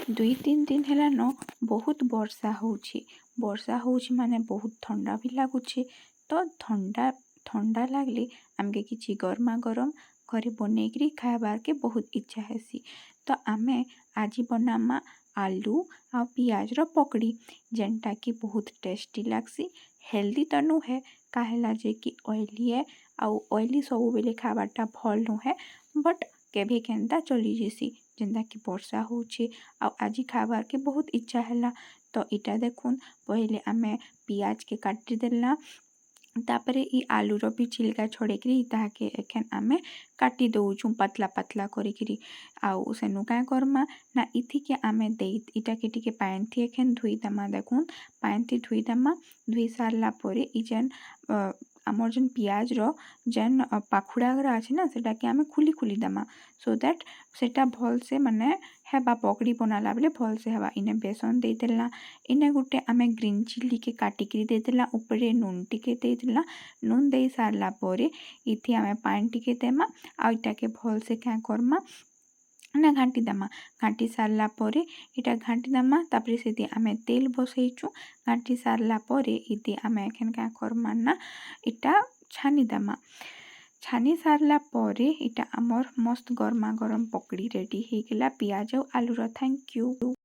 ଦୁଇ ତିନି ଦିନ ହେଲାନ ବହୁତ ବର୍ଷା ହଉଛି ମାନେ ବହୁତ ଥଣ୍ଡା ବି ଲାଗୁଛି। ତ ଥଣ୍ଡା ଲାଗଲେ ଆମକେ କିଛି ଗରମା ଗରମ ଘରେ ବନେଇକିରି ଖାଇବାର୍କେ ବହୁତ ଇଚ୍ଛା ହେସି। ତ ଆମେ ଆଜି ବନାମା ଆଲୁ ଆଉ ପିଆଜର ପକଡ଼ି, ଯେନ୍ଟାକି ବହୁତ ଟେଷ୍ଟି ଲାଗ୍ସି। ହେଲ୍ଦି ତ ନୁହେଁ କାହେଲା ଯେ କି ଅଏଲି ଆଉ ଅଏଲି ସବୁବେଲେ ଖାଇବାର୍ଟା ଭଲ୍ ନୁହେଁ, ବଟ୍ କେବେ କେନ୍ତା ଚଲିଯିସି। ଯେନ୍ତାକି ବର୍ଷା ହଉଛି ଆଉ ଆଜି ଖାଇବାର୍କେ ବହୁତ ଇଚ୍ଛା ହେଲା। ତ ଇଟା ଦେଖୁନ୍, ପहिले ଆମେ ପିଆଜକେ କାଟିଦେଲା, ତାପରେ ଇ ଆଲୁର ବି ଛିଲକା ଛଡ଼େଇକିରି ତାହାକେ ଏଖେନ୍ ଆମେ କାଟି ଦଉଛୁଁ ପତଲା ପତଲା କରିକିରି। ଆଉ ସେନୁ କାଁ କର୍ମା ନା ଇଥିକେ ଆମେ ଇଟାକେ ଟିକେ ପାଏନ୍ ଥି ଏଖେନ୍ ଧୁଇଦେମା। ଦେଖୁନ୍ ପାଏନ୍ ଥି ଧୁଇଦେମା। ଧୁଇ ସାରିଲା ପରେ ଇ ଯେନ୍ ଆମର୍ ଯେନ୍ ପିଆଜର ଯେନ୍ ପାଖୁଡ଼ାଗୁରା ଅଛି ନା, ସେଟାକେ ଆମେ ଖୁଲି ଦେମା। ସୋ ଦ୍ୟାଟ୍ ସେଟା ଭଲସେ ମାନେ ହେବା, ପକଡ଼ି ବନାଲା ବେଲେ ଭଲସେ ହେବା। ଇନେ ବେସନ ଦେଇଦେଲା, ଇନେ ଗୋଟେ ଆମେ ଗ୍ରୀନ୍ ଚିଲ୍ଲିକେ କାଟିକିରି ଦେଇଦେଲା, ଉପରେ ନୁନ୍ ଟିକେ ଦେଇଦେଲା। ନୁନ୍ ଦେଇ ସାରିଲା ପରେ ଇଥି ଆମେ ପାଣି ଟିକେ ଦେମା ଆଉ ଇଟାକେ ଭଲସେ କାଁ କର୍ମା ନା ଘାଣ୍ଟି ଦେମା। ଘାଣ୍ଟି ସାରିଲା ପରେ ଇଟା ଘାଣ୍ଟି ଦେମା, ତାପରେ ସେଠି ଆମେ ତେଲ୍ ବସେଇଚୁଁ। ଘାଣ୍ଟି ସାରିଲା ପରେ ଇତି ଆମେ ଏଖେନ୍ କାଁ କର୍ମା ନା ଇଟା ଛାନି ଦେମା। ଛାନି ସାରିଲା ପରେ ଇଟା ଆମର୍ ମସ୍ତ ଗରମା ଗରମ ପକଡ଼ି ରେଡ଼ି ହେଇଗଲା ପିଆଜ ଆଉ ଆଲୁର। Thank you.